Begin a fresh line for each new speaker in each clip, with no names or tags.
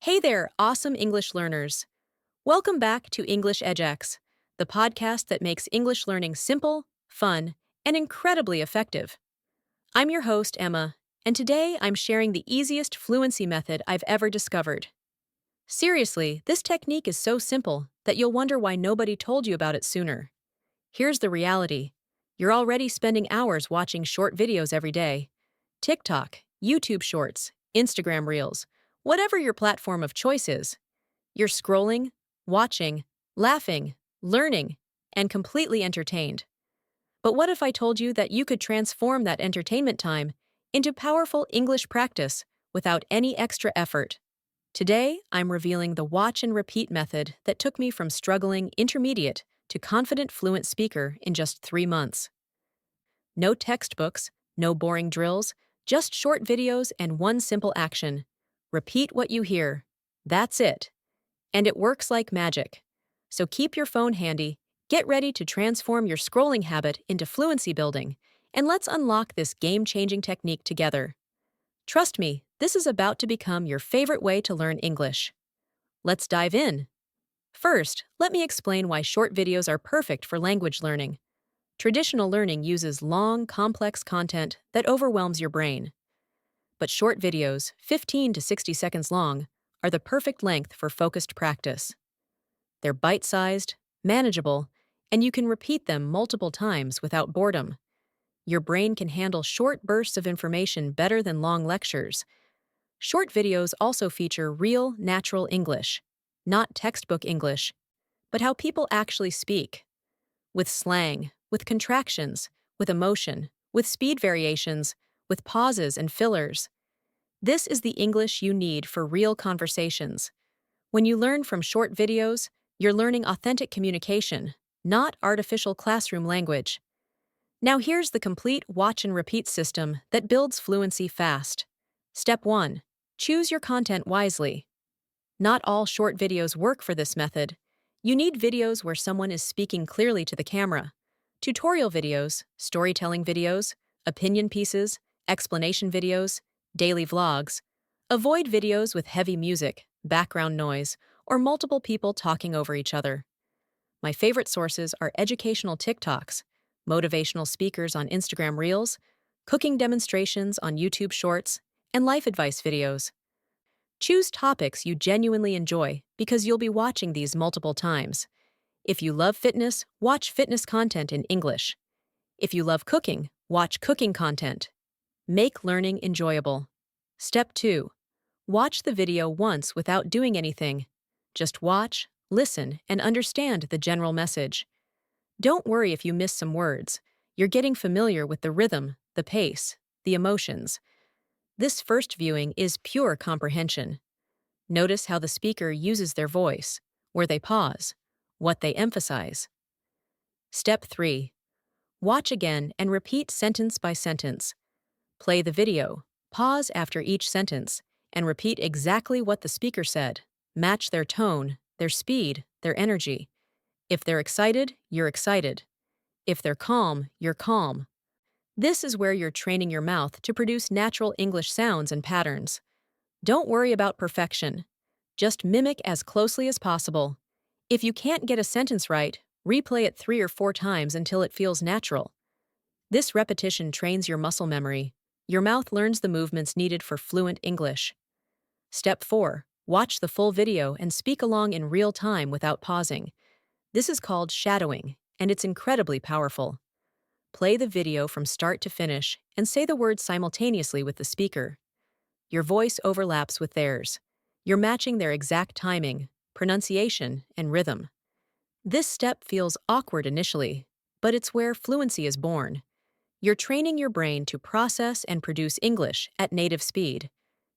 Hey there, awesome English learners. Welcome back to English EdgeX, the podcast that makes English learning simple, fun, and incredibly effective. I'm your host, Emma, and today I'm sharing the easiest fluency method I've ever discovered. Seriously, this technique is so simple that you'll wonder why nobody told you about it sooner. Here's the reality. You're already spending hours watching short videos every day. TikTok, YouTube Shorts, Instagram Reels, whatever your platform of choice is. You're scrolling, watching, laughing, learning, and completely entertained. But what if I told you that you could transform that entertainment time into powerful English practice without any extra effort? Today, I'm revealing the watch and repeat method that took me from struggling intermediate to confident fluent speaker in just 3 months. No textbooks, no boring drills, just short videos and one simple action. Repeat what you hear. That's it. And it works like magic. So keep your phone handy, get ready to transform your scrolling habit into fluency building, and let's unlock this game-changing technique together. Trust me, this is about to become your favorite way to learn English. Let's dive in. First, let me explain why short videos are perfect for language learning. Traditional learning uses long, complex content that overwhelms your brain. But short videos, 15 to 60 seconds long, are the perfect length for focused practice. They're bite-sized, manageable, and you can repeat them multiple times without boredom. Your brain can handle short bursts of information better than long lectures. Short videos also feature real, natural English, not textbook English, but how people actually speak. With slang, with contractions, with emotion, with speed variations, with pauses and fillers. This is the English you need for real conversations. When you learn from short videos, you're learning authentic communication, not artificial classroom language. Now here's the complete watch and repeat system that builds fluency fast. Step 1. Choose your content wisely. Not all short videos work for this method. You need videos where someone is speaking clearly to the camera. Tutorial videos, storytelling videos, opinion pieces, explanation videos, daily vlogs. Avoid videos with heavy music, background noise, or multiple people talking over each other. My favorite sources are educational TikToks, motivational speakers on Instagram Reels, cooking demonstrations on YouTube Shorts, and life advice videos. Choose topics you genuinely enjoy because you'll be watching these multiple times. If you love fitness, watch fitness content in English. If you love cooking, watch cooking content. Make learning enjoyable. Step 2. Watch the video once without doing anything. Just watch, listen, and understand the general message. Don't worry if you miss some words. You're getting familiar with the rhythm, the pace, the emotions. This first viewing is pure comprehension. Notice how the speaker uses their voice, where they pause, what they emphasize. Step 3. Watch again and repeat sentence by sentence. Play the video, pause after each sentence, and repeat exactly what the speaker said. Match their tone, their speed, their energy. If they're excited, you're excited. If they're calm, you're calm. This is where you're training your mouth to produce natural English sounds and patterns. Don't worry about perfection. Just mimic as closely as possible. If you can't get a sentence right, replay it 3 or 4 times until it feels natural. This repetition trains your muscle memory. Your mouth learns the movements needed for fluent English. Step 4. Watch the full video and speak along in real time without pausing. This is called shadowing, and it's incredibly powerful. Play the video from start to finish and say the words simultaneously with the speaker. Your voice overlaps with theirs. You're matching their exact timing, pronunciation, and rhythm. This step feels awkward initially, but it's where fluency is born. You're training your brain to process and produce English at native speed.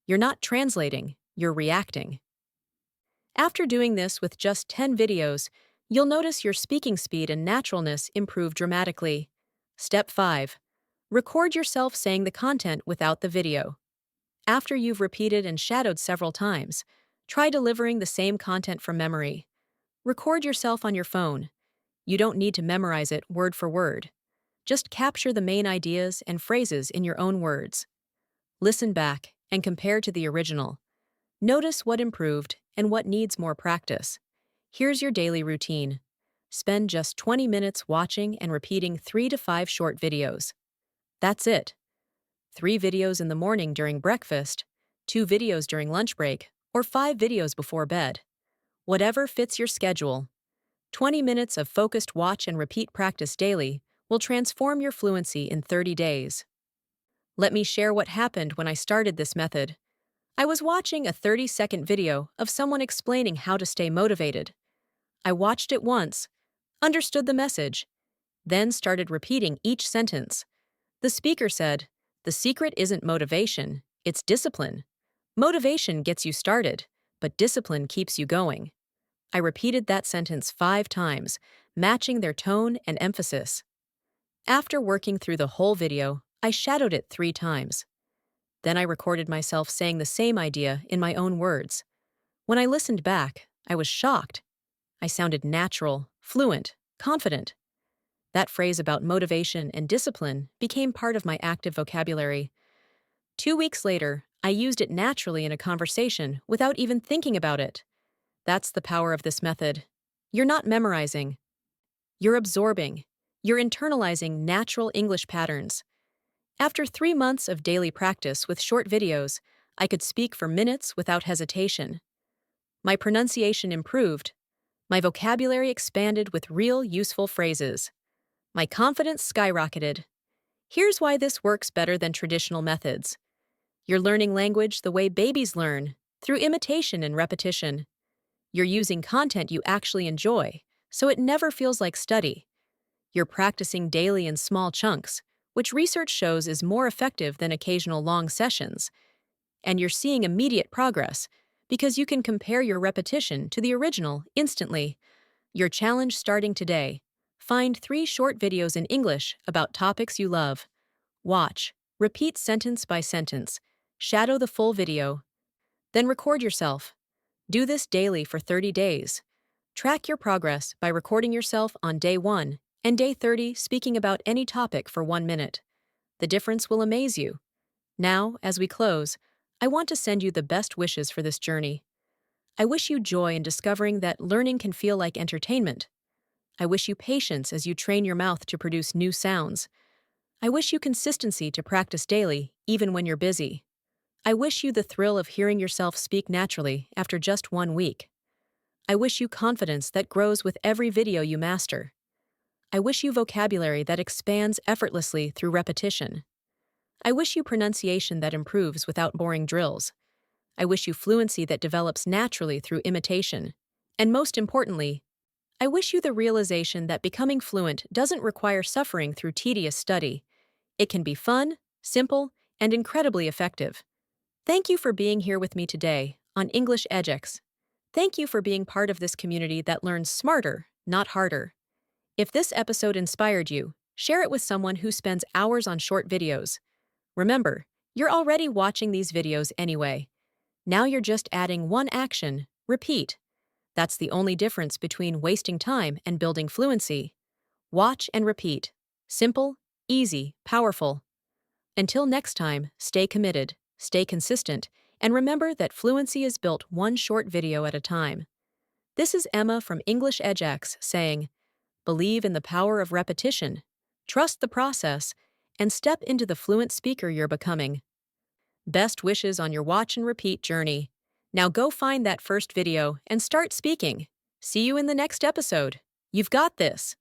You're not translating, you're reacting. After doing this with just 10 videos, you'll notice your speaking speed and naturalness improve dramatically. Step 5. Record yourself saying the content without the video. After you've repeated and shadowed several times, try delivering the same content from memory. Record yourself on your phone. You don't need to memorize it word for word. Just capture the main ideas and phrases in your own words. Listen back and compare to the original. Notice what improved and what needs more practice. Here's your daily routine. Spend just 20 minutes watching and repeating 3 to 5 short videos. That's it. 3 videos in the morning during breakfast, 2 videos during lunch break, or 5 videos before bed. Whatever fits your schedule. 20 minutes of focused watch and repeat practice daily will transform your fluency in 30 days. Let me share what happened when I started this method. I was watching a 30-second video of someone explaining how to stay motivated. I watched it once, understood the message, then started repeating each sentence. The speaker said, "The secret isn't motivation, it's discipline. Motivation gets you started, but discipline keeps you going." I repeated that sentence 5 times, matching their tone and emphasis. After working through the whole video, I shadowed it 3 times. Then I recorded myself saying the same idea in my own words. When I listened back, I was shocked. I sounded natural, fluent, confident. That phrase about motivation and discipline became part of my active vocabulary. 2 weeks later, I used it naturally in a conversation without even thinking about it. That's the power of this method. You're not memorizing. You're absorbing. You're internalizing natural English patterns. After 3 months of daily practice with short videos, I could speak for minutes without hesitation. My pronunciation improved. My vocabulary expanded with real, useful phrases. My confidence skyrocketed. Here's why this works better than traditional methods. You're learning language the way babies learn, through imitation and repetition. You're using content you actually enjoy, so it never feels like study. You're practicing daily in small chunks, which research shows is more effective than occasional long sessions. And you're seeing immediate progress, because you can compare your repetition to the original instantly. Your challenge starting today. Find 3 short videos in English about topics you love. Watch, repeat sentence by sentence, shadow the full video, then record yourself. Do this daily for 30 days. Track your progress by recording yourself on day 1 and day 30 speaking about any topic for 1 minute. The difference will amaze you. Now, as we close, I want to send you the best wishes for this journey. I wish you joy in discovering that learning can feel like entertainment. I wish you patience as you train your mouth to produce new sounds. I wish you consistency to practice daily, even when you're busy. I wish you the thrill of hearing yourself speak naturally after just 1 week. I wish you confidence that grows with every video you master. I wish you vocabulary that expands effortlessly through repetition. I wish you pronunciation that improves without boring drills. I wish you fluency that develops naturally through imitation. And most importantly, I wish you the realization that becoming fluent doesn't require suffering through tedious study. It can be fun, simple, and incredibly effective. Thank you for being here with me today on English EdgeX. Thank you for being part of this community that learns smarter, not harder. If this episode inspired you, share it with someone who spends hours on short videos. Remember, you're already watching these videos anyway. Now you're just adding one action: repeat. That's the only difference between wasting time and building fluency. Watch and repeat. Simple, easy, powerful. Until next time, stay committed, stay consistent, and remember that fluency is built one short video at a time. This is Emma from English EdgeX saying, believe in the power of repetition, trust the process, and step into the fluent speaker you're becoming. Best wishes on your watch and repeat journey. Now go find that first video and start speaking. See you in the next episode. You've got this.